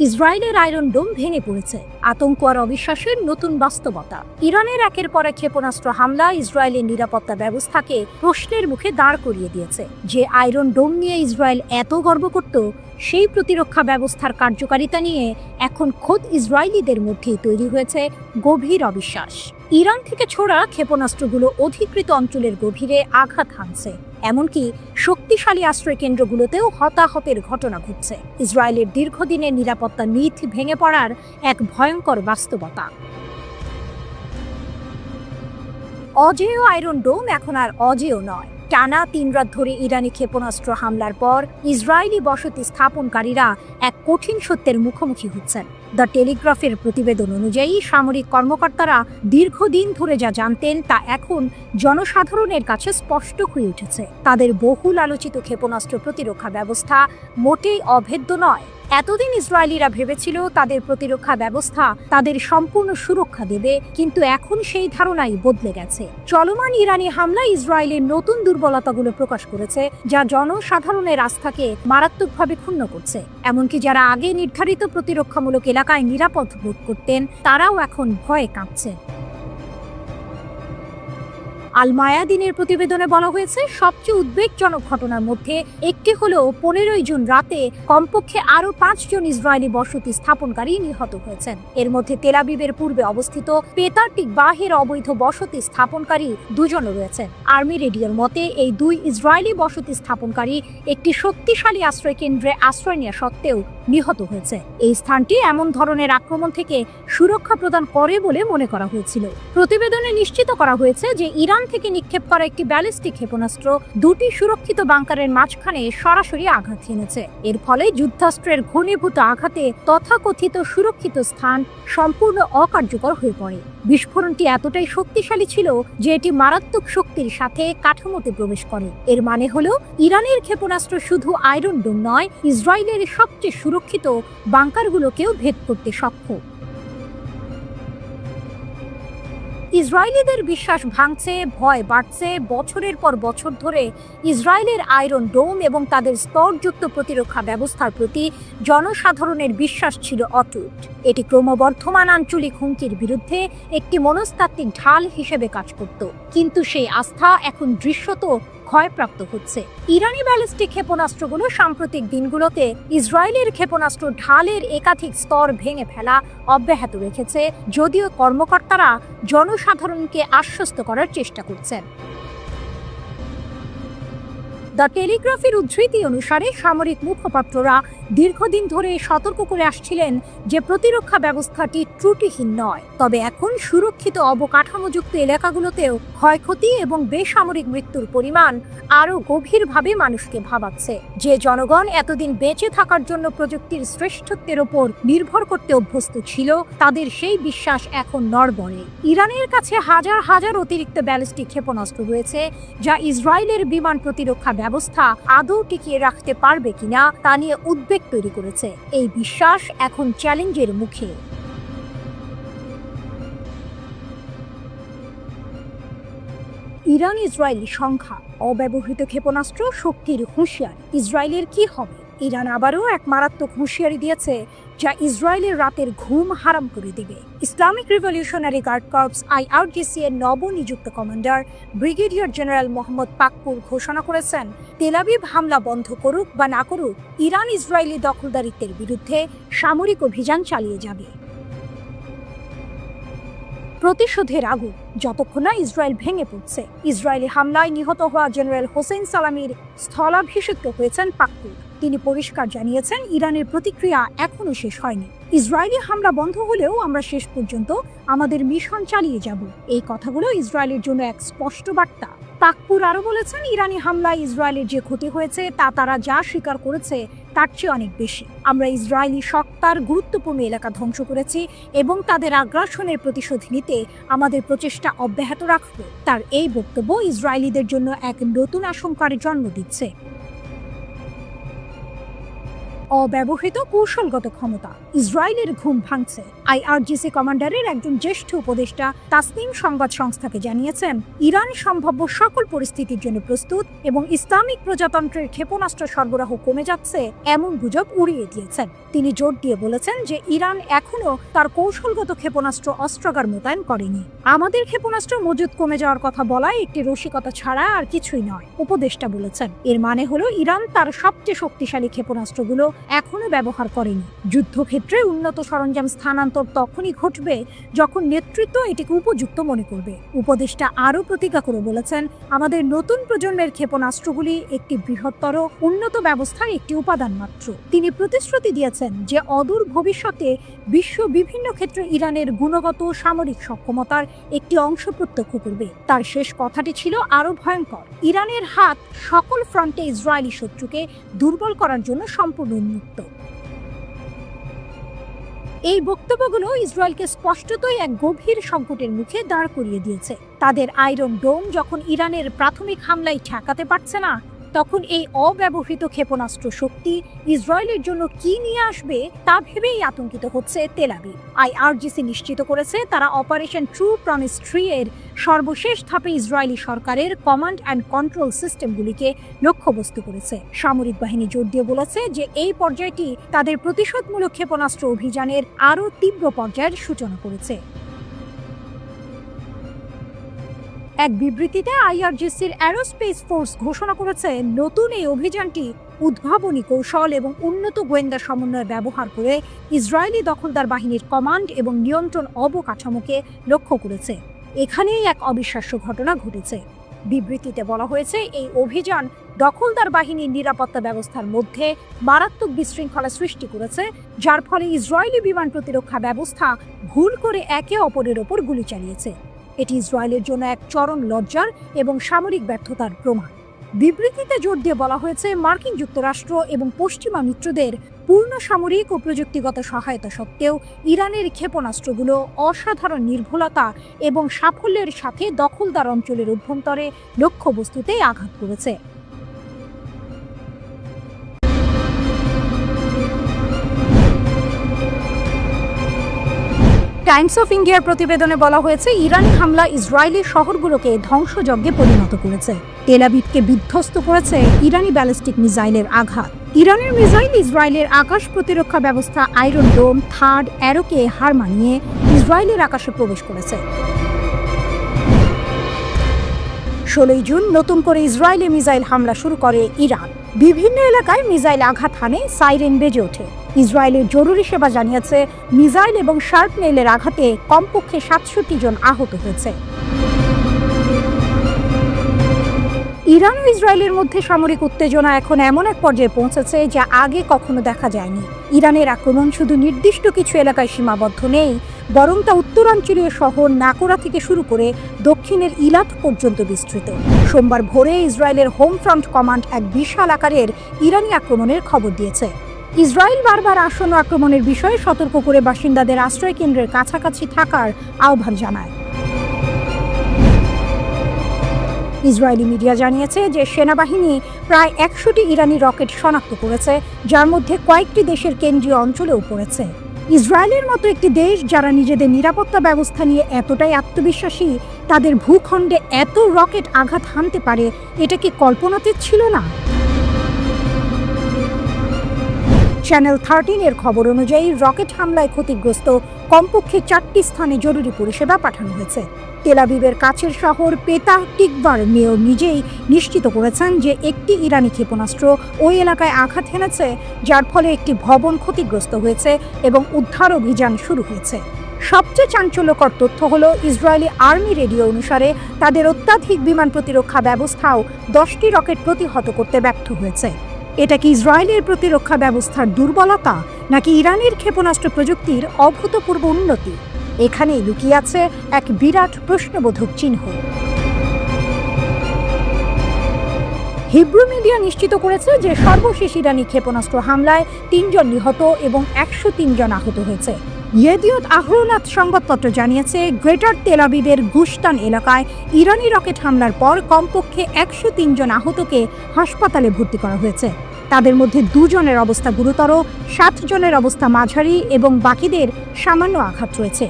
ইসরায়েলের আয়রন ডোম ভেঙে পড়েছে, আতঙ্ক আর অবিশ্বাসের নতুন বাস্তবতা। ইরানের একের পর এক ক্ষেপণাস্ত্র হামলা ইসরায়েলের নিরাপত্তা ব্যবস্থাকে প্রশ্নের মুখে দাঁড় করিয়ে দিয়েছে। যে আয়রন ডোম নিয়ে ইসরায়েল এত গর্ব করত, সেই প্রতিরক্ষা ব্যবস্থার কার্যকারিতা নিয়ে এখন খোদ ইসরায়েলিদের মধ্যেই তৈরি হয়েছে গভীর অবিশ্বাস। ইরান থেকে ছোড়া ক্ষেপণাস্ত্রগুলো অধিকৃত অঞ্চলের গভীরে আঘাত হানছে, এমনকি শক্তিশালী আশ্রয় কেন্দ্রগুলোতেও হতাহতের ঘটনা ঘটছে। ইসরায়েলের দীর্ঘদিনের নিরাপত্তা মিথ ভেঙে পড়ার এক ভয়ঙ্কর বাস্তবতা। অজেয় আয়রন ডোম এখন আর অজেয় নয়। টানা 3 রাত ধরে ইরানি ক্ষেপণাস্ত্র হামলার পর ইসরায়েলি বসতি স্থাপনকারীরা এক কঠিন সত্যের মুখোমুখি হচ্ছেন। দ্য টেলিগ্রাফের প্রতিবেদন অনুযায়ী সামরিক কর্মকর্তারা দীর্ঘদিন ধরে যা জানতেন তা এখন জনসাধারণের কাছে স্পষ্ট হয়ে উঠেছে। তাদের বহুল আলোচিত ক্ষেপণাস্ত্র প্রতিরক্ষা ব্যবস্থা মোটেই অভেদ্য নয়। এতদিন ইসরায়েলিরা ভেবেছিল তাদের প্রতিরক্ষা ব্যবস্থা তাদের সম্পূর্ণ সুরক্ষা দেবে, কিন্তু এখন সেই ধারণাই বদলে গেছে। চলমান ইরানি হামলা ইসরায়েলের নতুন দুর্বলতাগুলো প্রকাশ করেছে, যা জনসাধারণের আস্থাকে মারাত্মকভাবে ক্ষুণ্ণ করছে। এমনকি যারা আগে নির্ধারিত প্রতিরক্ষামূলক এলাকায় নিরাপদ বোধ করতেন, তারাও এখন ভয়ে কাঁপছে। আল মায়াদিনের প্রতিবেদনে বলা হয়েছে, সবচেয়ে উদ্বেগজনক ঘটনার মধ্যে একটি হলো 15 জুন রাতে কমপক্ষে আরও 5 জন ইসরায়েলি বসতি স্থাপনকারী নিহত হয়েছেন। এর মধ্যে তেল আবিবের পূর্বে অবস্থিত পেতারটিক বাহের অবৈধ বসতি স্থাপনকারী 2 জন রয়েছেন। আর্মি রেডিওর মতে এই 2 ইসরায়েলি বসতি স্থাপনকারী একটি শক্তিশালী আশ্রয় কেন্দ্রে আশ্রয় নেওয়া সত্ত্বেও নিহত হয়েছে। এই স্থানটি এমন ধরনের আক্রমণ থেকে সুরক্ষা প্রদান করে বলে মনে করা হয়েছিল। প্রতিবেদনে নিশ্চিত করা হয়েছে যে ইরান থেকে নিক্ষেপ করা একটি ব্যালিস্টিক ক্ষেপণাস্ত্র 2টি সুরক্ষিত বাংকারের মাঝখানে সরাসরি আঘাত হেনেছে। এর ফলে যুদ্ধাস্ত্রের ঘনীভূত আঘাতে তথাকথিত সুরক্ষিত স্থান সম্পূর্ণ অকার্যকর হয়ে পড়ে। বিস্ফোরণটি এতটাই শক্তিশালী ছিল যে এটি মারাত্মক শক্তির সাথে কাঠামোতে প্রবেশ করে। এর মানে হলো ইরানের ক্ষেপণাস্ত্র শুধু আয়রন ডোম নয়, ইসরায়েলের সবচেয়ে সুরক্ষিত বাংকারগুলোকেও ভেদ করতে সক্ষম। ইসরায়েলিদের বিশ্বাস ভাঙছে, ভয় বাড়ছে। বছরের পর বছর ধরে ইসরায়েলের আয়রন ডোম এবং তাদের স্তরযুক্ত প্রতিরক্ষা ব্যবস্থার প্রতি জনসাধারণের বিশ্বাস ছিল অটুট। এটি ক্রমবর্ধমান আঞ্চলিক হুমকির বিরুদ্ধে একটি মনস্তাত্ত্বিক ঢাল হিসেবে কাজ করত, কিন্তু সেই আস্থা এখন দৃশ্যত ক্ষয়প্রাপ্ত হচ্ছে। ইরানি ব্যালিস্টিক ক্ষেপণাস্ত্রগুলো সাম্প্রতিক দিনগুলোতে ইসরায়েলের ক্ষেপণাস্ত্র ঢালের একাধিক স্তর ভেঙে ফেলা অব্যাহত রেখেছে, যদিও কর্মকর্তারা জনসাধারণকে আশ্বস্ত করার চেষ্টা করছেন। দ্য টেলিগ্রাফের উদ্ধৃতি অনুসারে সামরিক মুখপাত্ররা দীর্ঘদিন ধরে সতর্ক করে আসছিলেন যে প্রতিরক্ষা ব্যবস্থাটি ত্রুটিহীন নয়, তবে এখন সুরক্ষিত অবকাঠামোযুক্ত এলাকাগুলোতেও ক্ষয়ক্ষতি এবং বেসামরিক মৃত্যুর পরিমাণ আরও গভীরভাবে মানুষকে ভাবাচ্ছে। যে জনগণ এতদিন বেঁচে থাকার জন্য প্রযুক্তির শ্রেষ্ঠত্বের ওপর নির্ভর করতে অভ্যস্ত ছিল, তাদের সেই বিশ্বাস এখন নড়বড়ে। ইরানের কাছে হাজার হাজার অতিরিক্ত ব্যালিস্টিক ক্ষেপণাস্ত্র রয়েছে, যা ইসরায়েলের বিমান প্রতিরক্ষা ব্যবস্থা আদৌ টিকিয়ে রাখতে পারবে কিনা তা নিয়ে উদ্বেগ তৈরি করেছে। এই বিশ্বাস এখন চ্যালেঞ্জের মুখে। ইরান ইসরায়েলি সংখ্যা, অব্যবহৃত ক্ষেপণাস্ত্র, শক্তির হুঁশিয়ারি। ইসরায়েলের কি হবে? ইরান আবারও এক মারাত্মক হুঁশিয়ারি দিয়েছে, যা ইসরায়েলের রাতের ঘুম হারাম করে দেবে। Islamic revolutionary guard corps IRGC এর নবনিযুক্ত commander brigadier general Mohammad Pakpour ঘোষণা করেছেন, তেল আবিব হামলা বন্ধ করুক বা না করুক, ইরান ইসরায়েলি দখলদারিত্বের বিরুদ্ধে সামরিক অভিযান চালিয়ে যাবে। প্রতিশোধের আগুন যতক্ষণ না ইসরায়েল ভেঙে পড়ছে। ইসরায়েলি হামলায় নিহত হওয়া জেনারেল হোসেন সালামির স্থলাভিষিক্ত হয়েছেন পাকপুর। তিনি পরিষ্কার জানিয়েছেন, ইরানের প্রতিক্রিয়া এখনো শেষ হয়নি। ইসরায়েলি হামলা বন্ধ হলেও আমরা শেষ পর্যন্ত আমাদের মিশন চালিয়ে যাব। এই কথাগুলো ইসরায়েলের জন্য এক স্পষ্ট বার্তা। পাকপুর আরও বলেছেন, ইরানি হামলায় ইসরায়েলের যে ক্ষতি হয়েছে তা তারা যা স্বীকার করেছে তার চেয়ে অনেক বেশি। আমরা ইসরায়েলি সত্তার গুরুত্বপূর্ণ এলাকা ধ্বংস করেছি এবং তাদের আগ্রাসনের প্রতিশোধ নিতে আমাদের প্রচেষ্টা অব্যাহত রাখব। তার এই বক্তব্য ইসরায়েলিদের জন্য এক নতুন আশঙ্কার জন্ম দিচ্ছে। অব্যবহৃত কৌশলগত ক্ষমতা, ইসরায়েলের ঘুম ভাঙছে। আইআরজিসি কমান্ডারের একজন জ্যেষ্ঠ উপদেষ্টা তাসনিম সংবাদ সংস্থাকে জানিয়েছেন, ইরান সম্ভাব্য সকল পরিস্থিতির জন্য প্রস্তুত এবং ইসলামিক প্রজাতন্ত্রের ক্ষেপণাস্ত্র সরবরাহ কমে যাচ্ছে এমন গুজব উড়িয়ে দিয়েছেন। তিনি জোর দিয়ে বলেছেন যে ইরান এখনো তার কৌশলগত ক্ষেপণাস্ত্র অস্ত্রাগার মোতায়েন করেনি। আমাদের ক্ষেপণাস্ত্র মজুদ কমে যাওয়ার কথা বলায় একটি রসিকতা ছাড়া আর কিছুই নয়, উপদেষ্টা বলেছেন। এর মানে হলো ইরান তার সবচেয়ে শক্তিশালী ক্ষেপণাস্ত্রগুলো এখনো ব্যবহার করেনি। যুদ্ধক্ষেত্রে উন্নত সরঞ্জাম স্থানান্তর তখনই ঘটবে যখন নেতৃত্ব এটিকে উপযুক্ত মনে করবে। উপদেষ্টা আরও প্রতিজ্ঞা করে বলেছেন, আমাদের নতুন প্রজন্মের ক্ষেপণাস্ত্রগুলি একটি বৃহত্তর উন্নত ব্যবস্থার একটি উপাদান মাত্র। তিনি প্রতিশ্রুতি দিয়েছেন যে অদূর ভবিষ্যতে বিশ্ব বিভিন্ন ক্ষেত্রে ইরানের গুণগত সামরিক সক্ষমতার একটি অংশ প্রত্যক্ষ করবে। তার শেষ কথাটি ছিল আরও ভয়ঙ্কর, ইরানের হাত সকল ফ্রন্টে ইসরায়েলি শত্রুকে দুর্বল করার জন্য সম্পূর্ণ উন্মুক্ত। এই বক্তব্যগুলো ইসরায়েলকে স্পষ্টতই এক গভীর সংকটের মুখে দাঁড় করিয়ে দিয়েছে। তাদের আয়রন ডোম যখন ইরানের প্রাথমিক হামলায় ঠেকাতে পারছে না, তখন এই অব্যবহৃত ক্ষেপণাস্ত্র শক্তি ইসরায়েলের জন্য কি নিয়ে আসবে তা ভেবেই আতঙ্কিত হচ্ছে তেল আবিব। আইআরজিসি নিশ্চিত করেছে তারা অপারেশন ট্রু প্রমিস 3 এর সর্বশেষ ধাপে ইসরায়েলি সরকারের কমান্ড অ্যান্ড কন্ট্রোল সিস্টেমগুলিকে লক্ষ্যবস্তু করেছে। সামরিক বাহিনী জোর দিয়ে বলেছে যে এই পর্যায়টি তাদের প্রতিশোধমূলক ক্ষেপণাস্ত্র অভিযানের আরও তীব্র পর্যায়ের সূচনা করেছে। এক বিবৃতিতে আইআরজিসির অ্যারোস্পেস ফোর্স ঘোষণা করেছে, নতুন এই অভিযানটি উদ্ভাবনী কৌশল এবং উন্নত গোয়েন্দা সমন্বয় ব্যবহার করে ইসরায়েলি দখলদার বাহিনীর কমান্ড এবং নিয়ন্ত্রণ অবকাঠামোকে লক্ষ্য করেছে। এখানেই এক অবিশ্বাস্য ঘটনা ঘটেছে। বিবৃতিতে বলা হয়েছে, এই অভিযান দখলদার বাহিনীর নিরাপত্তা ব্যবস্থার মধ্যে মারাত্মক বিশৃঙ্খলা সৃষ্টি করেছে, যার ফলে ইসরায়েলি বিমান প্রতিরক্ষা ব্যবস্থা ভুল করে একে অপরের ওপর গুলি চালিয়েছে। এটি ইসরায়েলের জন্য এক চরম লজ্জার এবং সামরিক ব্যর্থতার প্রমাণ। বিবৃতিতে জোর দিয়ে বলা হয়েছে, মার্কিন যুক্তরাষ্ট্র এবং পশ্চিমা মিত্রদের পূর্ণ সামরিক ও প্রযুক্তিগত সহায়তা সত্ত্বেও ইরানের ক্ষেপণাস্ত্রগুলো অসাধারণ নির্ভুলতা এবং সাফল্যের সাথে দখলদার অঞ্চলের অভ্যন্তরে লক্ষ্যবস্তুতে আঘাত করেছে। টাইমস অফ ইন্ডিয়ার প্রতিবেদনে বলা হয়েছে, ইরানি হামলা ইসরায়েলি শহরগুলোকে ধ্বংসযজ্ঞে পরিণত করেছে। তেল আবিবকে বিধ্বস্ত করেছে ইরানি ব্যালিস্টিক মিসাইলের আঘাত। ইরানের মিসাইল ইসরায়েলের আকাশ প্রতিরক্ষা ব্যবস্থা আয়রন ডোম থার্ড অ্যারোকে হার মানিয়ে ইসরায়েলের আকাশে প্রবেশ করেছে। 16 জুন নতুন করে ইসরায়েলি মিসাইল হামলা শুরু করে ইরান। বিভিন্ন এলাকায় মিসাইল আঘাত হানে, সাইরেন বেজে ওঠে। ইসরায়েলের জরুরি সেবা জানিয়েছে, মিসাইল এবং শার্পনেলের আঘাতে কমপক্ষে 67 জন আহত হয়েছে। ইরান ও ইসরায়েলের মধ্যে সামরিক উত্তেজনা এখন এমন এক পর্যায়ে পৌঁছেছে যা আগে কখনো দেখা যায়নি। ইরানের আক্রমণ শুধু নির্দিষ্ট কিছু এলাকায় সীমাবদ্ধ নেই, বরং তা উত্তরাঞ্চলীয় শহর নাকোরা থেকে শুরু করে দক্ষিণের ইলাত পর্যন্ত বিস্তৃত। সোমবার ভোরে ইসরায়েলের হোম ফ্রন্ট কমান্ড এক বিশাল আকারের ইরানি আক্রমণের খবর দিয়েছে। ইসরায়েল বারবার আসন্ন আক্রমণের বিষয়ে সতর্ক করে বাসিন্দাদের আশ্রয় কেন্দ্রের কাছাকাছি থাকার আহ্বান জানায়। ইসরায়েলি মিডিয়া জানিয়েছে যে সেনাবাহিনী প্রায় 100টি ইরানি রকেট শনাক্ত করেছে, যার মধ্যে কয়েকটি দেশের কেন্দ্রীয় অঞ্চলেও পড়েছে। ইসরায়েলের মতো একটি দেশ যারা নিজেদের নিরাপত্তা ব্যবস্থা নিয়ে এতটাই আত্মবিশ্বাসী, তাদের ভূখণ্ডে এত রকেট আঘাত হানতে পারে, এটা কি কল্পনাতীত ছিল না? চ্যানেল 13 এর খবর অনুযায়ী রকেট হামলায় ক্ষতিগ্রস্ত কমপক্ষে 4টি স্থানে জরুরি পরিষেবা পাঠানো হয়েছে। তেল আবিবের কাছের শহর পেতাহ টিকভার মেয়র নিজেই নিশ্চিত করেছেন যে একটি ইরানি ক্ষেপণাস্ত্র ওই এলাকায় আঘাত হেনেছে, যার ফলে একটি ভবন ক্ষতিগ্রস্ত হয়েছে এবং উদ্ধার অভিযান শুরু হয়েছে। সবচেয়ে চাঞ্চল্যকর তথ্য হলো, ইসরায়েলি আর্মি রেডিও অনুসারে তাদের অত্যাধিক বিমান প্রতিরক্ষা ব্যবস্থাও 10টি রকেট প্রতিহত করতে ব্যর্থ হয়েছে। এটা কি ইসরায়েলের প্রতিরক্ষা ব্যবস্থার দুর্বলতা, নাকি ইরানের ক্ষেপণাস্ত্র প্রযুক্তির অভূতপূর্ব উন্নতি? এখানেই লুকিয়ে আছে এক বিরাট প্রশ্নবোধক চিহ্ন। হিব্রু মিডিয়া নিশ্চিত করেছে যে সর্বশেষ ইরানি ক্ষেপণাস্ত্র হামলায় 3 জন নিহত এবং 103 জন আহত হয়েছে। ইয়েদিওত আহরোনাত সংবাদপত্র জানিয়েছে, গ্রেটার তেল আবিবের গুশতান এলাকায় ইরানি রকেট হামলার পর কমপক্ষে 103 জন আহতকে হাসপাতালে ভর্তি করা হয়েছে। তাদের মধ্যে 2 জনের অবস্থা গুরুতর, 7 জনের অবস্থা মাঝারি এবং বাকিদের সামান্য আঘাত রয়েছে।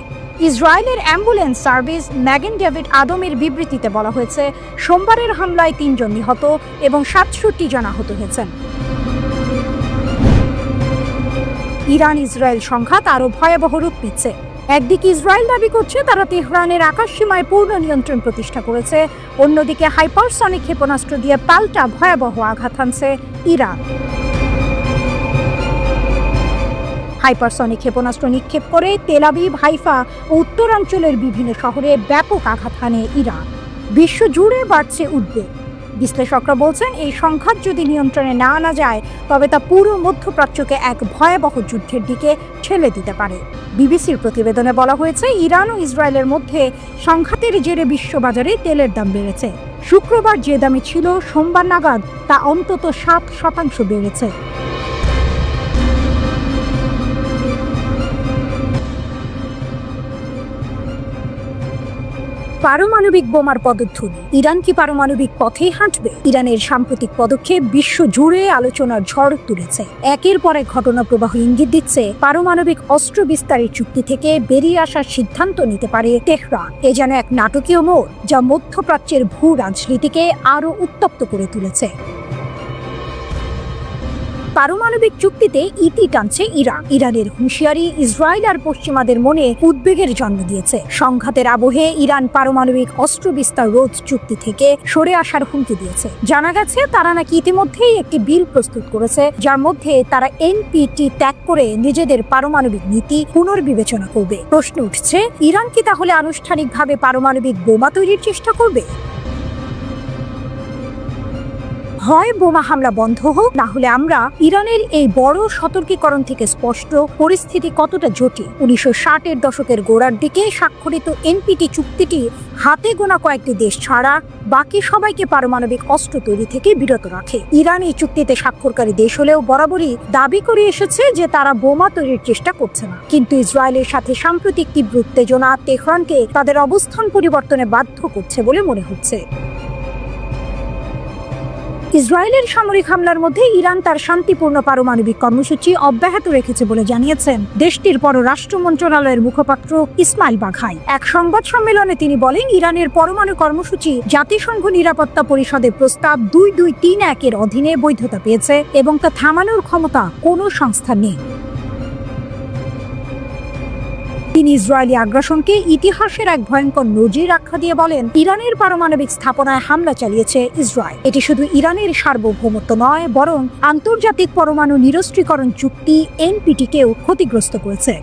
ইসরায়েলের অ্যাম্বুলেন্স সার্ভিস ম্যাগেন ডেভিড আদমের বিবৃতিতে বলা হয়েছে, সোমবারের হামলায় 3 জন নিহত এবং 67 জন আহত হয়েছেন। ইরান ইসরায়েল সংঘাত আরও ভয়াবহ রূপ নিচ্ছে। একদিকে ইসরায়েল দাবি করছে তারা তেহরানের আকাশসীমায় পূর্ণ নিয়ন্ত্রণ প্রতিষ্ঠা করেছে, অন্যদিকে হাইপারসনিক ক্ষেপণাস্ত্র দিয়ে পাল্টা ভয়াবহ আঘাত হানছে ইরান। হাইপারসনিক ক্ষেপণাস্ত্র নিক্ষেপ করে তেল আবিব, হাইফা ও উত্তরাঞ্চলের বিভিন্ন শহরে ব্যাপক আঘাত হানে ইরান। বিশ্বজুড়ে বাড়ছে উদ্বেগ। বিশ্লেষকরা বলছেন, এই সংঘাত যদি নিয়ন্ত্রণে না আনা যায় তবে তা পুরো মধ্যপ্রাচ্যকে এক ভয়াবহ যুদ্ধের দিকে ঠেলে দিতে পারে। বিবিসির প্রতিবেদনে বলা হয়েছে, ইরান ও ইসরায়েলের মধ্যে সংঘাতের জেরে বিশ্ববাজারে তেলের দাম বেড়েছে। শুক্রবার যে দামে ছিল, সোমবার নাগাদ তা অন্তত 7% বেড়েছে। পারমাণবিক বোমার পদধ্বনি, ইরান কি পারমাণবিক পথেই হাঁটবে? ইরানের সাম্প্রতিক পদক্ষেপ বিশ্ব জুড়ে আলোচনার ঝড় তুলেছে। একের পর এক ঘটনা প্রবাহ ইঙ্গিত দিচ্ছে পারমাণবিক অস্ত্র বিস্তারের চুক্তি থেকে বেরিয়ে আসার সিদ্ধান্ত নিতে পারে তেহরান। এ যেন এক নাটকীয় মোড়, যা মধ্যপ্রাচ্যের ভূ রাজনীতিকে আরও উত্তপ্ত করে তুলেছে। পারমাণবিক চুক্তিতে ইতি টানছে ইরান। ইরানের হুঁশিয়ারি ইসরায়েল আর পশ্চিমাদের মনে উদ্বেগের জন্ম দিয়েছে। সংঘাতের আবহে ইরান পারমাণবিক অস্ত্র বিস্তার রোধ চুক্তি থেকে সরে আসার হুমকি দিয়েছে। জানা গেছে তারা নাকি ইতিমধ্যেই একটি বিল প্রস্তুত করেছে, যার মধ্যে তারা এনপিটি ত্যাগ করে নিজেদের পারমাণবিক নীতি পুনর্বিবেচনা করবে। প্রশ্ন উঠছে, ইরান কি তাহলে আনুষ্ঠানিকভাবে পারমাণবিক বোমা তৈরির চেষ্টা করবে? হয় বোমা হামলা বন্ধ হোক, না হলে আমরা ইরানের এই বড় সতর্কীকরণ থেকে স্পষ্ট পরিস্থিতি কতটা জটিল। 1960-এর দশকের গোড়ার দিকে স্বাক্ষরিত এনপিটি চুক্তিটি হাতে গোনা কয়েকটি দেশ ছাড়া বাকি সবাইকে পারমাণবিক অস্ত্র তৈরি থেকে বিরত রাখে। ইরান এই চুক্তিতে স্বাক্ষরকারী দেশ হলেও বরাবরই দাবি করে এসেছে যে তারা বোমা তৈরির চেষ্টা করছে না। কিন্তু ইসরায়েলের সাথে সাম্প্রতিক তীব্র উত্তেজনা তেহরানকে তাদের অবস্থান পরিবর্তনে বাধ্য করছে বলে মনে হচ্ছে। ইসরায়েলের সামরিক হামলার মধ্যে ইরান তার শান্তিপূর্ণ পারমাণবিক কর্মসূচি অব্যাহত রেখেছে বলে জানিয়েছেন দেশটির পররাষ্ট্র মন্ত্রণালয়ের মুখপাত্র ইসমাইল বাঘাই। এক সংবাদ সম্মেলনে তিনি বলেন, ইরানের পরমাণু কর্মসূচি জাতিসংঘ নিরাপত্তা পরিষদের প্রস্তাব 2231-এর অধীনে বৈধতা পেয়েছে এবং তা থামানোর ক্ষমতা কোনো সংস্থার নেই। তিনি ইসরায়েলি আগ্রাসনকে ইতিহাসের এক ভয়ঙ্কর নজির আখ্যা দিয়ে বলেন, ইরানের পারমাণবিক স্থাপনায় হামলা চালিয়েছে ইসরায়েল। এটি শুধু ইরানের সার্বভৌমত্ব নয়, বরং আন্তর্জাতিক পরমাণু নিরস্ত্রীকরণ চুক্তি এনপিটিকেও ক্ষতিগ্রস্ত করেছে।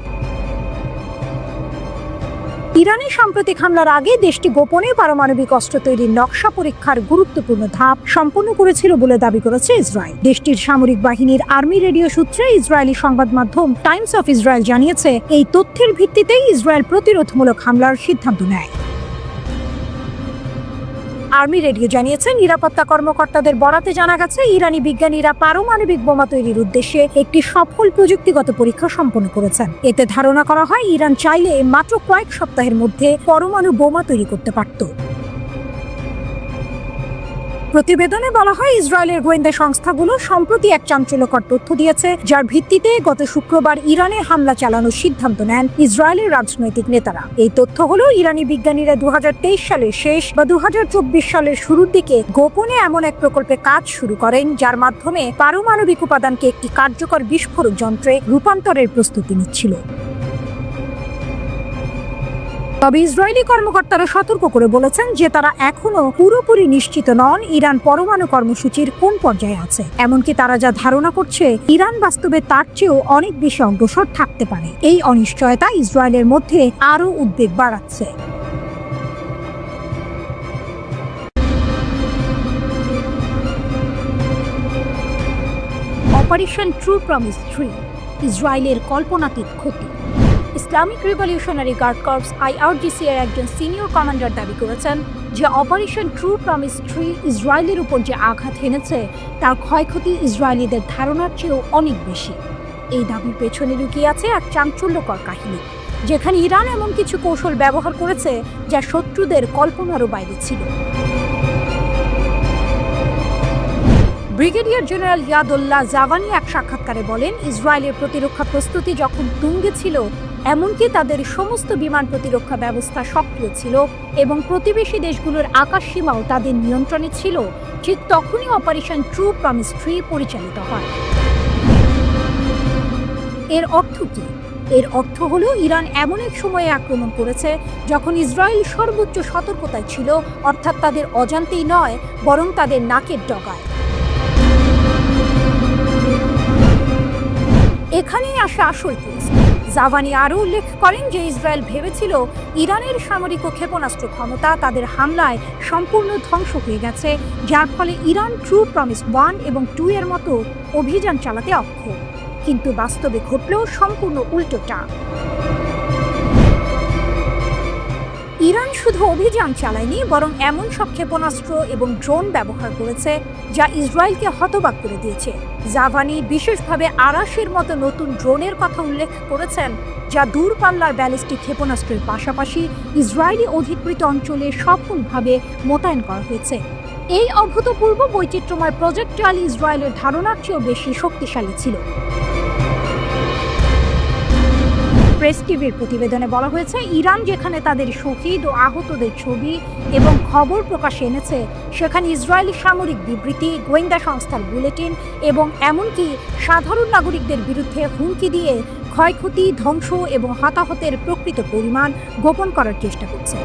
ইরানের সাম্প্রতিক হামলার আগে দেশটি গোপনে পারমাণবিক অস্ত্র তৈরির নকশা পরীক্ষার গুরুত্বপূর্ণ ধাপ সম্পন্ন করেছিল বলে দাবি করেছে ইসরায়েল। দেশটির সামরিক বাহিনীর আর্মি রেডিও সূত্রে ইসরায়েলি সংবাদ মাধ্যম টাইমস অফ ইসরায়েল জানিয়েছে, এই তথ্যের ভিত্তিতেই ইসরায়েল প্রতিরোধমূলক হামলার সিদ্ধান্ত নেয়। আর্মি রেডিও জানিয়েছে, নিরাপত্তা কর্মকর্তাদের বরাতে জানা গেছে ইরানি বিজ্ঞানীরা পারমাণবিক বোমা তৈরির উদ্দেশ্যে একটি সফল প্রযুক্তিগত পরীক্ষা সম্পন্ন করেছেন। এতে ধারণা করা হয় ইরান চাইলে মাত্র কয়েক সপ্তাহের মধ্যে পরমাণু বোমা তৈরি করতে পারত। প্রতিবেদনে বলা হয়, ইসরায়েলের গোয়েন্দা সংস্থাগুলো সম্প্রতি এক চাঞ্চল্যকর তথ্য দিয়েছে, যার ভিত্তিতে গত শুক্রবার ইরানে হামলা চালানোর সিদ্ধান্ত নেন ইসরায়েলের রাজনৈতিক নেতারা। এই তথ্য হলো, ইরানি বিজ্ঞানীরা 2023 সালের শেষ বা 2024 সালের শুরুর দিকে গোপনে এমন এক প্রকল্পে কাজ শুরু করেন, যার মাধ্যমে পারমাণবিক উপাদানকে একটি কার্যকর বিস্ফোরক যন্ত্রে রূপান্তরের প্রস্তুতি নিচ্ছিল। তবে ইসরায়েলি কর্মকর্তারা সতর্ক করে বলেছেন যে তারা এখনো পুরোপুরি নিশ্চিত নন ইরান পরমাণু কর্মসূচির কোন পর্যায়ে আছে। এমনকি তারা যা ধারণা করছে, ইরান বাস্তবে তার চেয়েও অনেক বেশি অগ্রসর থাকতে পারে। এই অনিশ্চয়তা ইসরায়েলের মধ্যে আরও উদ্বেগ বাড়াচ্ছে। অপারেশন ট্রু প্রমিস 3, ইসরায়েলের কল্পনাতীত ক্ষতি। Islamic revolutionary guard corps IRGC এর একজন সিনিয়র কমান্ডার দাবি করেছেন যে অপারেশন ট্রু প্রমিস 3 ইসরায়েলের উপর যে আঘাত হেনেছে তার ক্ষয়ক্ষতি ইসরায়েলিদের ধারণার চেয়েও অনেক বেশি। এই দাবির পেছনে লুকিয়ে আছে এক চাঞ্চল্যকর কাহিনী, যেখানে ইরান এমন কিছু কৌশল ব্যবহার করেছে যা শত্রুদের কল্পনারও বাইরে ছিল। ব্রিগেডিয়ার জেনারেল ইয়াদুল্লাহ জাভানি এক সাক্ষাৎকারে বলেন, ইসরায়েলের প্রতিরক্ষা প্রস্তুতি যখন তুঙ্গে ছিল, এমনকি তাদের সমস্ত বিমান প্রতিরক্ষা ব্যবস্থা সক্রিয় ছিল এবং প্রতিবেশী দেশগুলোর আকাশ সীমাও তাদের নিয়ন্ত্রণে ছিল, ঠিক তখনই অপারেশন ট্রু প্রমিস 3 পরিচালিত হয়। এর অর্থ কি? এর অর্থ হলো ইরান এমন এক সময়ে আক্রমণ করেছে যখন ইসরায়েল সর্বোচ্চ সতর্কতায় ছিল, অর্থাৎ তাদের অজান্তেই নয়, বরং তাদের নাকের ডগায়। এখানেই আসে আসল টুইস্ট। জাভানি আরও উল্লেখ করেন যে ইসরায়েল ভেবেছিল ইরানের সামরিক ও ক্ষেপণাস্ত্র ক্ষমতা তাদের হামলায় সম্পূর্ণ ধ্বংস হয়ে গেছে, যার ফলে ইরান ট্রু প্রমিস 1 এবং 2 এর মতো অভিযান চালাতে অক্ষম। কিন্তু বাস্তবে ঘটল সম্পূর্ণ উল্টোটা। ইরান শুধু অভিযান চালায়নি, বরং এমন সব ক্ষেপণাস্ত্র এবং ড্রোন ব্যবহার করেছে যা ইসরায়েলকে হতবাক করে দিয়েছে। জাভানি বিশেষভাবে আরাশের মতো নতুন ড্রোনের কথা উল্লেখ করেছেন, যা দূরপাল্লার ব্যালিস্টিক ক্ষেপণাস্ত্রের পাশাপাশি ইসরায়েলি অধিকৃত অঞ্চলে সফলভাবে মোতায়েন করা হয়েছে। এই অভূতপূর্ব বৈচিত্র্যময় প্রজেক্টাইল ইসরায়েলের ধারণার চেয়েও বেশি শক্তিশালী ছিল। প্রেস টিভির প্রতিবেদনে বলা হয়েছে, ইরান যেখানে তাদের শহীদ ও আহতদের ছবি এবং খবর প্রকাশে এনেছে, সেখানে ইসরায়েলি সামরিক বিবৃতি, গোয়েন্দা সংস্থার বুলেটিন এবং এমনকি সাধারণ নাগরিকদের বিরুদ্ধে হুমকি দিয়ে ক্ষয়ক্ষতি, ধ্বংস এবং হতাহতের প্রকৃত পরিমাণ গোপন করার চেষ্টা করছে।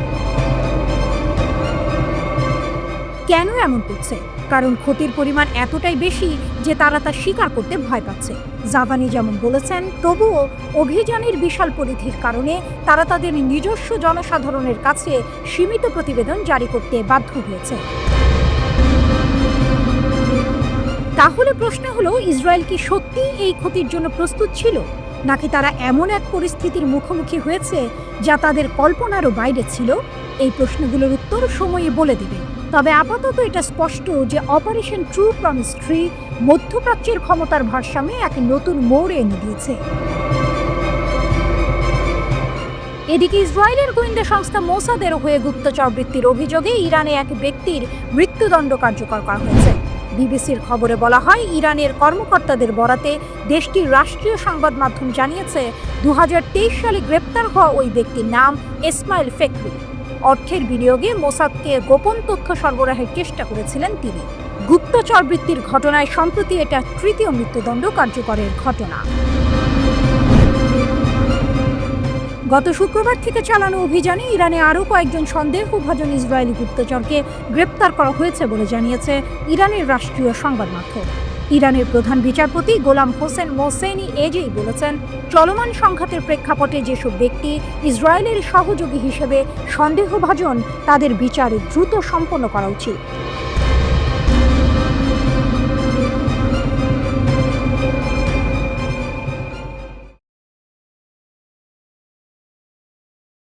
কেন এমন করছে? কারণ ক্ষতির পরিমাণ এতটাই বেশি যে তারা তা স্বীকার করতে ভয় পাচ্ছে। জাভানি যেমন বলেছেন, তবুও অভিযানের বিশাল পরিধির কারণে তারা তাদের নিজস্ব জনসাধারণের কাছে সীমিত প্রতিবেদন জারি করতে বাধ্য হয়েছে। তাহলে প্রশ্ন হলো, ইসরায়েল কি সত্যিই এই ক্ষতির জন্য প্রস্তুত ছিল, নাকি তারা এমন এক পরিস্থিতির মুখোমুখি হয়েছে যা তাদের কল্পনারও বাইরে ছিল? এই প্রশ্নগুলোর উত্তর সময়ই বলে দেবে। তবে আপাতত এটা স্পষ্ট যে অপারেশন ট্রু প্রমিস 3 মধ্যপ্রাচ্যের ক্ষমতার ভারসাম্যে এক নতুন মোড় এনে দিয়েছে। এদিকে ইসরায়েলের গোয়েন্দা সংস্থা মোসাদের হয়ে গুপ্তচর বৃত্তির অভিযোগে ইরানে এক ব্যক্তির মৃত্যুদণ্ড কার্যকর করা হয়েছে। বিবিসির খবরে বলা হয়, ইরানের কর্মকর্তাদের বরাতে দেশটির রাষ্ট্রীয় সংবাদ মাধ্যম জানিয়েছে, 2023 সালে গ্রেপ্তার হওয়া ওই ব্যক্তির নাম ইসমাইল ফেকরি। অর্থের বিনিয়োগে মোসাদকে গোপন তথ্য সরবরাহের চেষ্টা করেছিলেন তিনি। গুপ্তচর বৃত্তির ঘটনায় সম্প্রতি এটা তৃতীয় মৃত্যুদণ্ড কার্যকরের ঘটনা। গত শুক্রবার থেকে চালানো অভিযানে ইরানে আরও কয়েকজন সন্দেহভাজন ইসরায়েলি গুপ্তচরকে গ্রেপ্তার করা হয়েছে বলে জানিয়েছে ইরানের রাষ্ট্রীয় সংবাদ মাধ্যম। ইরানের প্রধান বিচারপতি গোলাম হোসেন মোহসেনি এজেই বলেছেন, চলমান সংঘাতের প্রেক্ষাপটে যেসব ব্যক্তি ইসরায়েলের সহযোগী হিসেবে সন্দেহভাজন, তাদের বিচার দ্রুত সম্পন্ন করা উচিত।